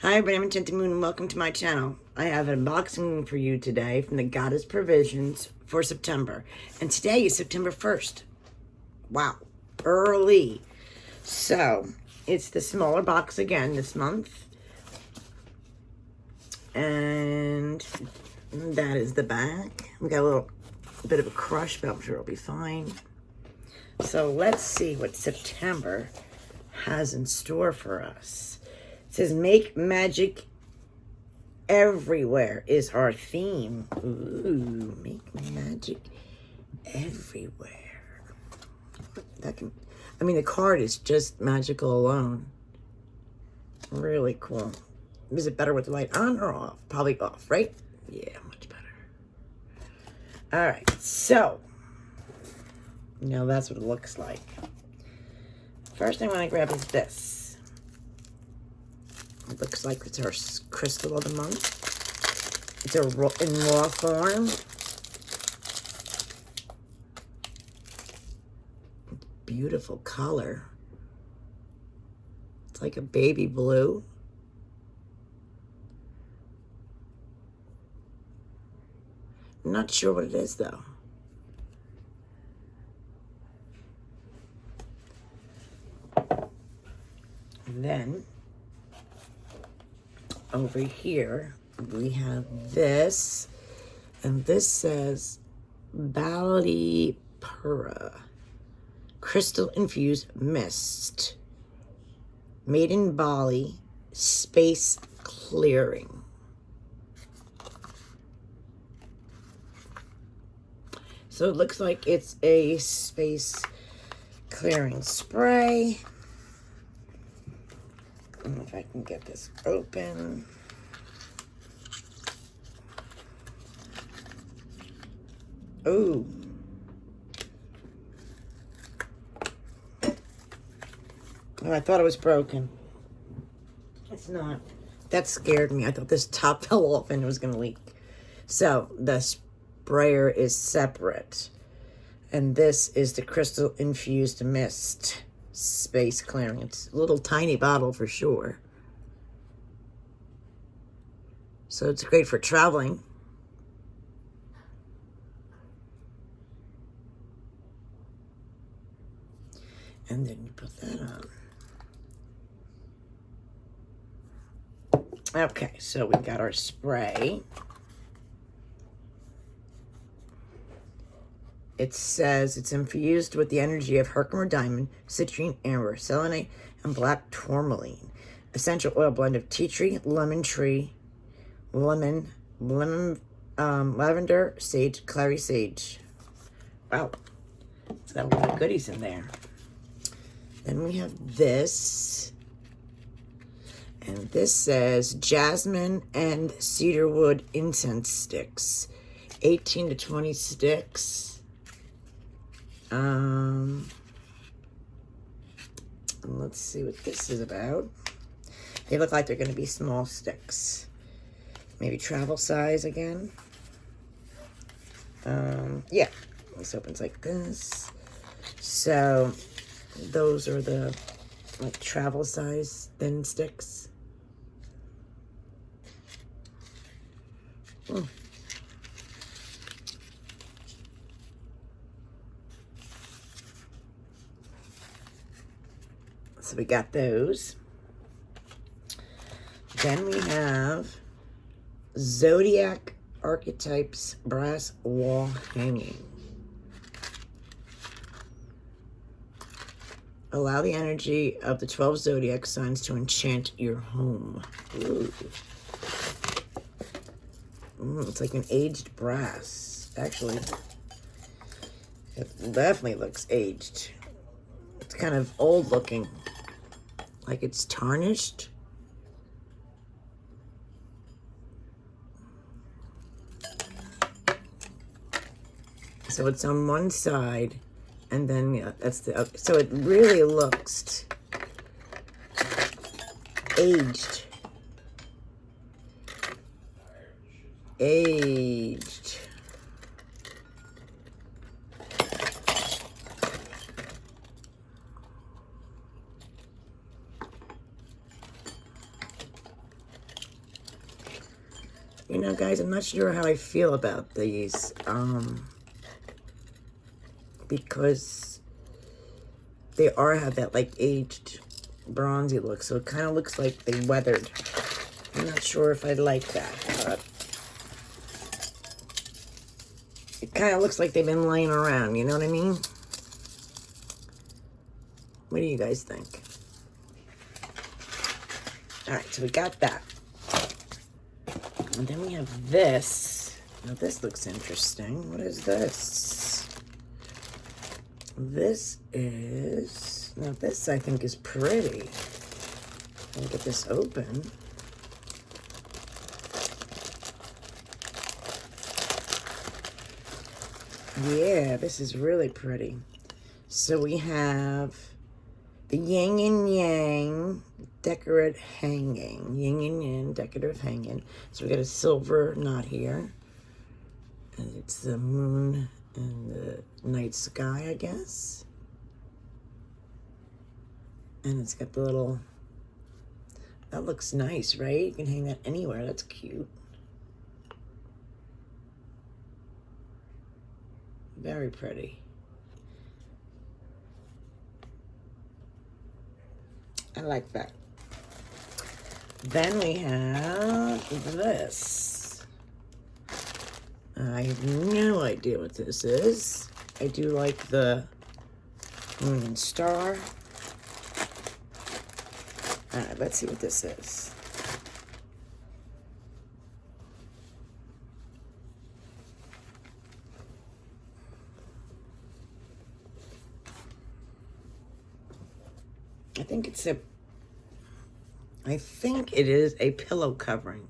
Hi everybody, I'm Enchanted Moon and welcome to my channel. I have an unboxing for you today from the Goddess Provisions for September. And today is September 1st. Wow, early. So, it's the smaller box again this month. And that is the back. We got a little bit of a crush, but I'm sure it'll be fine. So let's see what September has in store for us. It says, make magic everywhere is our theme. Ooh, make magic everywhere. The card is just magical alone. Really cool. Is it better with the light on or off? Probably off, right? Yeah, much better. All right, so now that's what it looks like. First thing I want to grab is this. It looks like it's our crystal of the month. It's in raw form. Beautiful color. It's like a baby blue. I'm not sure what it is though. And then over here we have this, and this says Bali Pura crystal infused mist, made in Bali, space clearing. So it looks like it's a space clearing spray. I don't know if I can get this open. Ooh. Oh, I thought it was broken. It's not. That scared me. I thought this top fell off and it was going to leak. So the sprayer is separate. And this is the crystal infused mist. Space clearing. It's a little tiny bottle for sure. So it's great for traveling. And then you put that on. Okay, so we got our spray. It says it's infused with the energy of Herkimer diamond, citrine amber, selenite, and black tourmaline. Essential oil blend of tea tree, lemon tree, lavender, sage, clary sage. Wow, it's got a lot of goodies in there. Then we have this. And this says jasmine and cedarwood incense sticks. 18 to 20 sticks. Let's see what this is about. They look like they're going to be small sticks. Maybe travel size again. Yeah, this opens like this. So those are the like travel size thin sticks. Mm. So we got those. Then we have Zodiac Archetypes brass wall hanging. Allow the energy of the 12 zodiac signs to enchant your home. Ooh. It's like an aged brass. Actually, it definitely looks aged. It's kind of old looking. Like it's tarnished. So it's on one side, and then yeah, that's the. So it really looks aged. Aged. You know, guys, I'm not sure how I feel about these. Because they have that, like, aged bronzy look. So it kind of looks like they weathered. I'm not sure if I like that, but it kind of looks like they've been laying around. You know what I mean? What do you guys think? All right, so we got that. And then we have this. Now this looks interesting. What is this? This is... Now this I think is pretty. Let me get this open. Yeah, this is really pretty. So we have the yin and yang decorative hanging. Yin and yang decorative hanging. So we got a silver knot here. And it's the moon and the night sky, I guess. And it's got the little... That looks nice, right? You can hang that anywhere. That's cute. Very pretty. I like that. Then we have this. I have no idea what this is. I do like the moon and star. All right, let's see what this is. I think it is a pillow covering.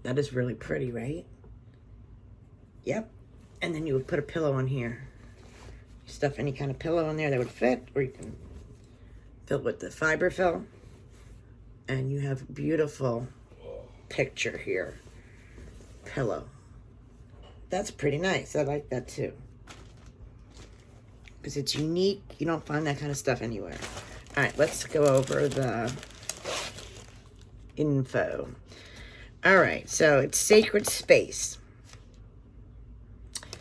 That is really pretty, right? Yep. And then you would put a pillow on here. You stuff any kind of pillow in there that would fit, or you can fill it with the fiberfill. And you have a beautiful picture here. Pillow. That's pretty nice. I like that too. Because it's unique. You don't find that kind of stuff anywhere. All right, let's go over the info. All right, so it's sacred space.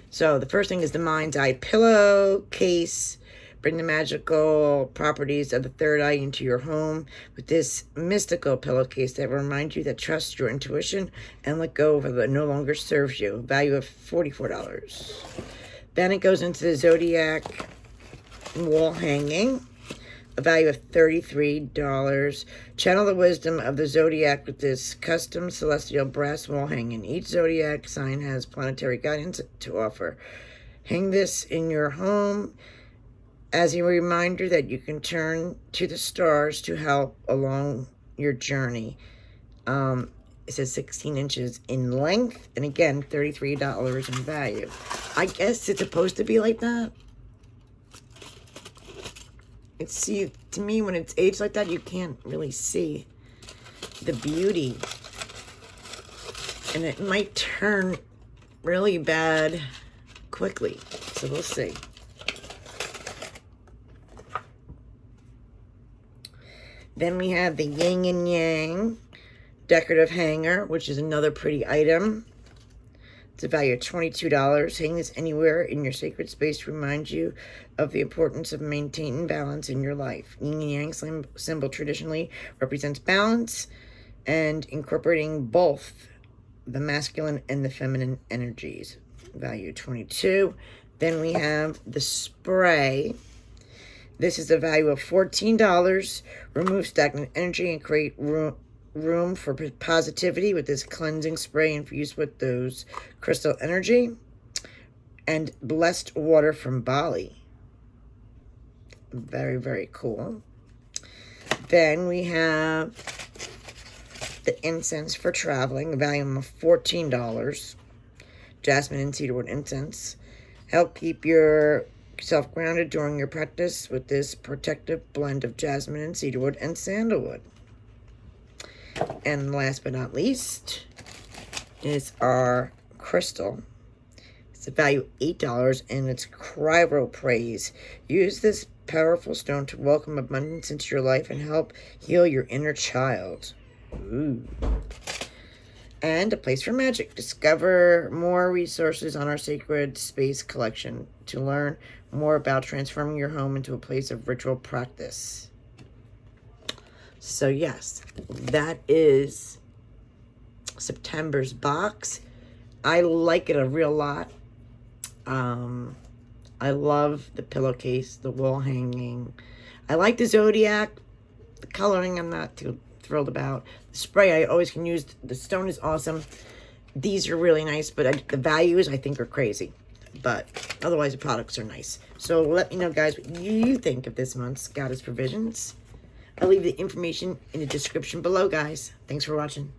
So the first thing is the mind's eye pillow case. Bring the magical properties of the third eye into your home with this mystical pillowcase that will remind you that trust your intuition and let go of what no longer serves you. A value of $44. Then it goes into the zodiac wall hanging. A value of $33. Channel the wisdom of the zodiac with this custom celestial brass wall hanging. Each zodiac sign has planetary guidance to offer. Hang this in your home as a reminder that you can turn to the stars to help along your journey. It says 16 inches in length, and again, $33 in value. I guess it's supposed to be like that. See, to me, when it's aged like that, you can't really see the beauty. And it might turn really bad quickly. So we'll see. Then we have the yin and yang decorative hanger, which is another pretty item. It's a value of $22. Hang this anywhere in your sacred space to remind you of the importance of maintaining balance in your life. Yin and yang symbol traditionally represents balance and incorporating both the masculine and the feminine energies. Value $22. Then we have the spray. This is a value of $14. Remove stagnant energy and create room for positivity with this cleansing spray infused with those crystal energy. And blessed water from Bali. Very, very cool. Then we have the incense for traveling, a value of $14. Jasmine and cedarwood incense. Help keep yourself grounded during your practice with this protective blend of jasmine and cedarwood and sandalwood. And last but not least is our crystal. It's a value of $8, and it's cryo praise. Use this powerful stone to welcome abundance into your life and help heal your inner child. Ooh. And a place for magic. Discover more resources on our sacred space collection to learn more about transforming your home into a place of ritual practice. So yes, that is September's box. I like it a real lot. I love the pillowcase, the wall hanging. I like the Zodiac. The coloring I'm not too thrilled about. The spray I always can use. The stone is awesome. These are really nice, but the values I think are crazy. But otherwise the products are nice. So let me know, guys, what you think of this month's Goddess Provisions. I'll leave the information in the description below, guys. Thanks for watching.